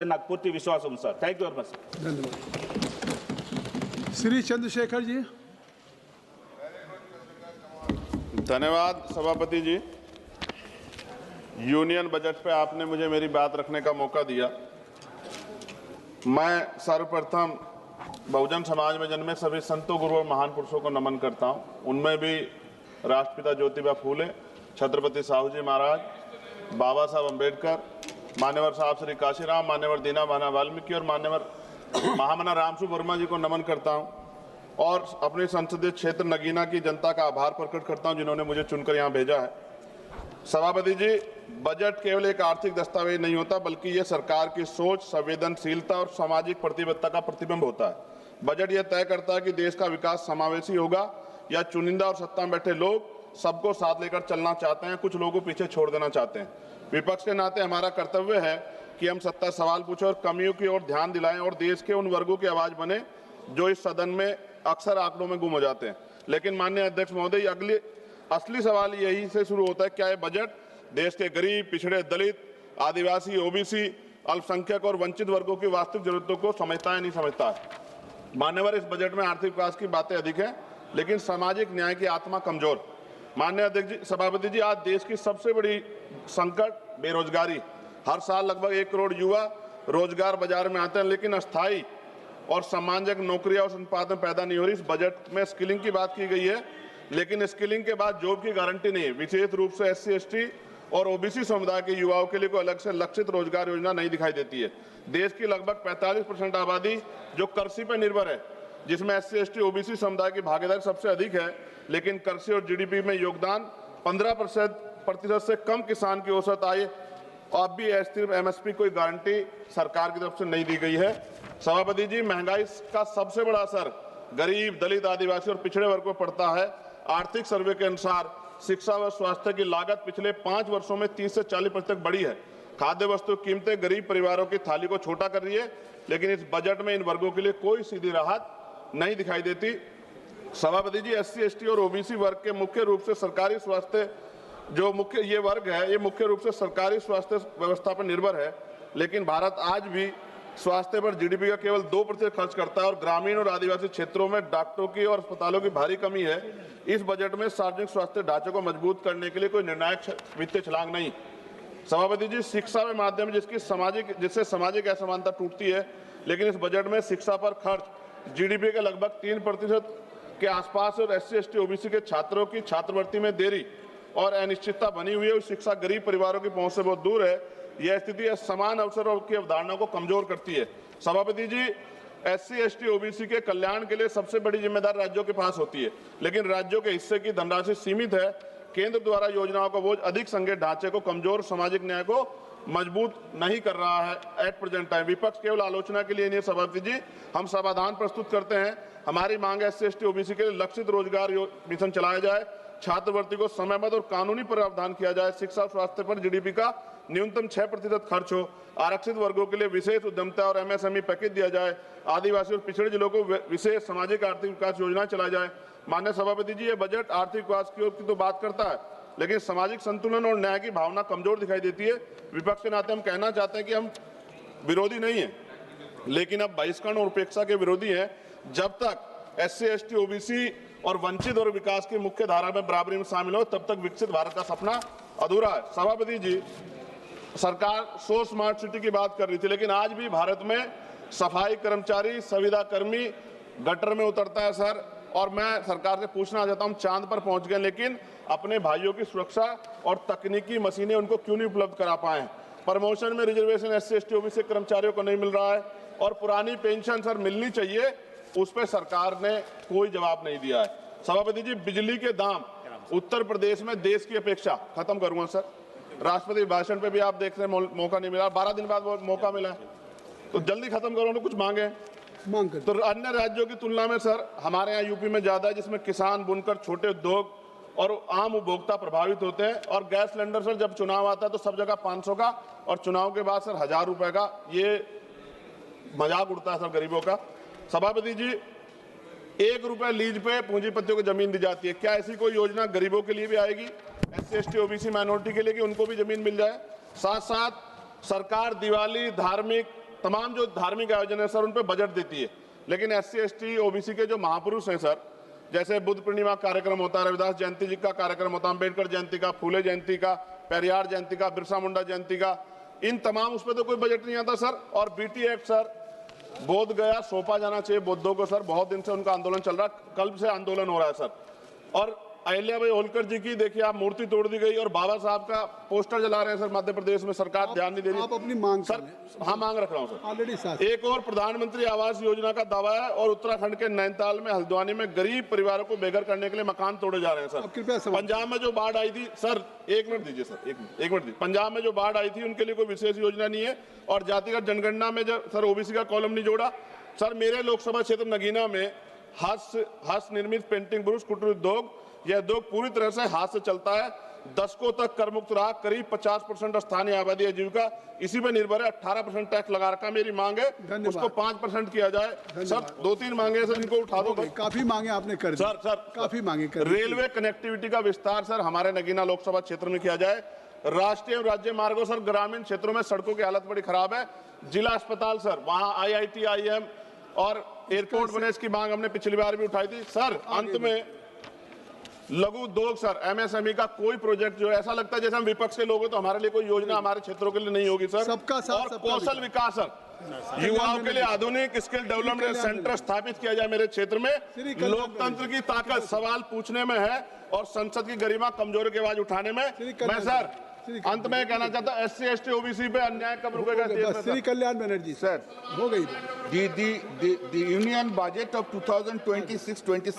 नागपूरची विश्वास sir. Thank you very much. धन्यवाद। श्री चंद्रशेखर जी। धन्यवाद सभापति जी। यूनियन बजट पे आपने मुझे मेरी बात रखने का मौका दिया। मैं सर्वप्रथम बहुजन समाज में जन्मे सभी संतों, गुरुओं और महान पुरुषों को नमन करता हूं। उनमें भी राष्ट्रपिता ज्योतिबा फूले, छत्रपति साहू जी महाराज, बाबा साहब अम्बेडकर, मान्यवर साहब श्री काशीराम, मान्यवर दीना भाना वाल्मीकि और मान्यवर महामना रामसु वर्मा जी को नमन करता हूं और अपने संसदीय क्षेत्र नगीना की जनता का आभार प्रकट करता हूं जिन्होंने मुझे चुनकर यहां भेजा है। सभापति जी, बजट केवल एक आर्थिक दस्तावेज नहीं होता, बल्कि यह सरकार की सोच, संवेदनशीलता और सामाजिक प्रतिबद्धता का प्रतिबिंब होता है। बजट यह तय करता है कि देश का विकास समावेशी होगा या चुनिंदा और सत्ता में बैठे लोग सबको साथ लेकर चलना चाहते हैं, कुछ लोगों को पीछे छोड़ देना चाहते हैं। विपक्ष के नाते हमारा कर्तव्य है कि हम सत्ता सवाल पूछें और कमियों की ओर ध्यान दिलाएं और देश के उन वर्गों की आवाज बने जो इस सदन में अक्सर आंकड़ों में गुम हो जाते हैं। लेकिन माननीय अध्यक्ष महोदय, असली सवाल यही से शुरू होता है, क्या यह बजट देश के गरीब, पिछड़े, दलित, आदिवासी, ओबीसी, अल्पसंख्यक और वंचित वर्गों की वास्तविक जरूरतों को समझता है नहीं समझता है। मान्यवर, इस बजट में आर्थिक विकास की बातें अधिक हैं, लेकिन सामाजिक न्याय की आत्मा कमजोर। माननीय अध्यक्ष जी, सभापति जी, आज देश की सबसे बड़ी संकट बेरोजगारी। हर साल लगभग 1 करोड़ युवा रोजगार बाजार में आते हैं, लेकिन अस्थायी और सम्मानजनक नौकरियां और संपादन पैदा नहीं हो रही। इस बजट में स्किलिंग की बात की गई है, लेकिन स्किलिंग के बाद जॉब की गारंटी नहीं है। विशेष रूप से SC, ST और OBC समुदाय के युवाओं के लिए कोई अलग से लक्षित रोजगार योजना नहीं दिखाई देती है। देश की लगभग 45% आबादी जो कृषि पर निर्भर है, जिसमें SC, ST, OBC समुदाय की भागीदारी सबसे अधिक है, लेकिन कृषि और GDP में योगदान 15% से कम। किसान की औसत आय अब भी सिर्फ MSP कोई गारंटी सरकार की तरफ से नहीं दी गई है। सभापति जी, महंगाई का सबसे बड़ा असर गरीब, दलित, आदिवासी और पिछड़े वर्ग को पड़ता है। आर्थिक सर्वे के अनुसार शिक्षा व स्वास्थ्य की लागत पिछले 5 वर्षों में 30 से 40% बढ़ी है। खाद्य वस्तु कीमतें गरीब परिवारों की थाली को छोटा कर रही है, लेकिन इस बजट में इन वर्गों के लिए कोई सीधी राहत नहीं दिखाई देती। सभापति जी, SC, ST और OBC वर्ग के मुख्य रूप से सरकारी स्वास्थ्य ये वर्ग है, ये मुख्य रूप से सरकारी स्वास्थ्य व्यवस्था पर निर्भर है, लेकिन भारत आज भी स्वास्थ्य पर GDP का केवल 2% खर्च करता है और ग्रामीण और आदिवासी क्षेत्रों में डॉक्टरों की और अस्पतालों की भारी कमी है। इस बजट में सार्वजनिक स्वास्थ्य ढांचे को मजबूत करने के लिए कोई निर्णायक वित्तीय छलांग नहीं। सभापति जी, शिक्षा के माध्यम जिससे सामाजिक असमानता टूटती है, लेकिन इस बजट में शिक्षा पर खर्च GDP के लगभग 3% के आसपास और SC, ST, OBC के छात्रों की छात्रवृत्ति में देरी और अनिश्चितता बनी हुई है। शिक्षा गरीब परिवारों की पहुंच से बहुत दूर है। यह स्थिति समान अवसरों की अवधारणा को कमजोर करती है। सभापति जी, SC, ST, OBC के कल्याण के लिए सबसे बड़ी जिम्मेदारी राज्यों के पास होती है, लेकिन राज्यों के हिस्से की धनराशि सीमित है। केंद्र द्वारा योजनाओं का बोझ अधिक संघीय ढांचे को कमजोर, सामाजिक न्याय को मजबूत नहीं कर रहा है एट प्रेजेंट टाइम। विपक्ष केवल आलोचना के लिए नहीं सभापति जी, हम समाधान प्रस्तुत करते हैं। हमारी मांग है SC, ST, OBC के लिए लक्षित रोजगार मिशन चलाया जाए, छात्रवृत्ति को समयबद्ध और कानूनी प्रावधान किया जाए, शिक्षा और स्वास्थ्य पर GDP का न्यूनतम 6% खर्च हो, आरक्षित वर्गों के लिए विशेष उद्यमता और MSME पैकेज दिया जाए, आदिवासी और पिछड़े जिलों को विशेष सामाजिक आर्थिक विकास योजना चलाई जाए। माननीय सभापति जी, ये बजट आर्थिक विकास की तो बात करता है, लेकिन सामाजिक संतुलन और न्याय की भावना कमजोर दिखाई देती है। विपक्ष के नाते हम कहना चाहते हैं कि हम विरोधी नहीं है, लेकिन अब बहिष्करण और उपेक्षा के विरोधी हैं। जब तक SC, ST, OBC और वंचित और विकास की मुख्य धारा में बराबरी में शामिल हो, तब तक विकसित भारत का सपना अधूरा है। सभापति जी, सरकार 100 स्मार्ट सिटी की बात कर रही थी, लेकिन आज भी भारत में सफाई कर्मचारी, संविदा कर्मी गटर में उतरता है सर। और मैं सरकार से पूछना चाहता हूं, चांद पर पहुंच गए, लेकिन अपने भाइयों की सुरक्षा और तकनीकी मशीनें उनको क्यों नहीं उपलब्ध करा पाए? प्रमोशन में रिजर्वेशन SC, ST, OBC कर्मचारियों को नहीं मिल रहा है और पुरानी पेंशन सर मिलनी चाहिए, उस पर सरकार ने कोई जवाब नहीं दिया है। सभापति जी, बिजली के दाम उत्तर प्रदेश में देश की अपेक्षा, खत्म करूंगा सर, राष्ट्रपति भाषण पे भी आप देख रहे हैं मौका नहीं मिला, 12 दिन बाद वो मौका मिला है, तो जल्दी खत्म करो ना, कुछ मांगे तो अन्य राज्यों की तुलना में सर हमारे यहाँ यूपी में ज्यादा है, जिसमें किसान, बुनकर, छोटे उद्योग और आम उपभोक्ता प्रभावित होते हैं। और गैस सिलेंडर सर जब चुनाव आता है तो सब जगह 500 का और चुनाव के बाद सर 1000 रुपए का, ये मजाक उड़ता है सर गरीबों का। सभापति जी, 1 रुपए लीज पे पूंजीपतियों को जमीन दी जाती है, क्या ऐसी कोई योजना गरीबों के लिए भी आएगी, SC, ST, OBC माइनॉरिटी के लिए, कि उनको भी जमीन मिल जाए? साथ साथ सरकार दिवाली, धार्मिक तमाम जो धार्मिक आयोजन है सर उन पे बजट देती है, लेकिन SC ST OBC के जो महापुरुष हैं सर, जैसे बुद्ध पूर्णिमा कार्यक्रम होता है, रविदास जयंती जी का कार्यक्रम होता है, अम्बेडकर जयंती का, फूले जयंती का, पेरियार जयंती का, बिरसा मुंडा जयंती का, इन तमाम उस पर तो कोई बजट नहीं आता सर। और BT एक्ट सर बोध गया सौंपा जाना चाहिए बौद्धों को सर, बहुत दिन से उनका आंदोलन चल रहा है, कल से आंदोलन हो रहा है सर। और अहिल्याबाई होलकर जी की देखिए आप मूर्ति तोड़ दी गई और बाबा साहब का पोस्टर जला रहे हैं सर मध्य प्रदेश में, सरकार ध्यान नहीं दे रही। आप अपनी मांग सर, हाँ मांग रख रहा हूँ सर। ऑलरेडी साथ एक और प्रधानमंत्री आवास योजना का दावा है और उत्तराखंड के नैनीताल में हल्द्वानी में गरीब परिवारों को बेघर करने के लिए मकान तोड़े जा रहे हैं अब सर। कृपया समाप्त। पंजाब में जो बाढ़ आई थी सर, एक मिनट दीजिए सर, एक मिनट दीजिए। पंजाब में जो बाढ़ आई थी उनके लिए कोई विशेष योजना नहीं है और जातिगत जनगणना में जब सर OBC का कॉलम नहीं जोड़ा सर। मेरे लोकसभा क्षेत्र नगीना में हस्त निर्मित पेंटिंग ब्रुश कुटीर उद्योग, यह उद्योग पूरी तरह से हाथ से चलता है, दशकों तक कर मुक्त रहा, करीब 50% स्थानीय आबादी आजीविका इसी पे निर्भर है, 18% टैक्स लगा रखा। मेरी मांग है उसको 5% किया जाए सर। 2-3 मांगे सर, इनको उठा दो। काफी मांगे आपने कर दी सर काफी मांगे कर दी। रेलवे कनेक्टिविटी का विस्तार सर हमारे नगीना लोकसभा क्षेत्र में किया जाए। राष्ट्रीय एवं राज्य मार्गों सर, ग्रामीण क्षेत्रों में सड़कों की हालत बड़ी खराब है। जिला अस्पताल सर, वहां IIT IIM और एयरपोर्ट बने, इसकी मांग हमने पिछली बार भी उठाई थी सर। अंत में लघु उद्योग सर, MSME का कोई प्रोजेक्ट जो ऐसा लगता है जैसे हम विपक्ष के लोग हैं तो हमारे लिए कोई योजना हमारे क्षेत्रों के लिए नहीं होगी सर। सबका साथ, और सबका कौशल विकास सर, युवाओं के लिए आधुनिक स्किल डेवलपमेंट सेंटर स्थापित किया जाए मेरे क्षेत्र में। लोकतंत्र की ताकत सवाल पूछने में है और संसद की गरिमा कमजोरी की आवाज उठाने में। मैं सर अंत में कहना चाहता हूँ SC ST OBC पे अन्याय कब रुकेगा? श्री कल्याण बनर्जी Sir, हो गई। the union budget of 2026-27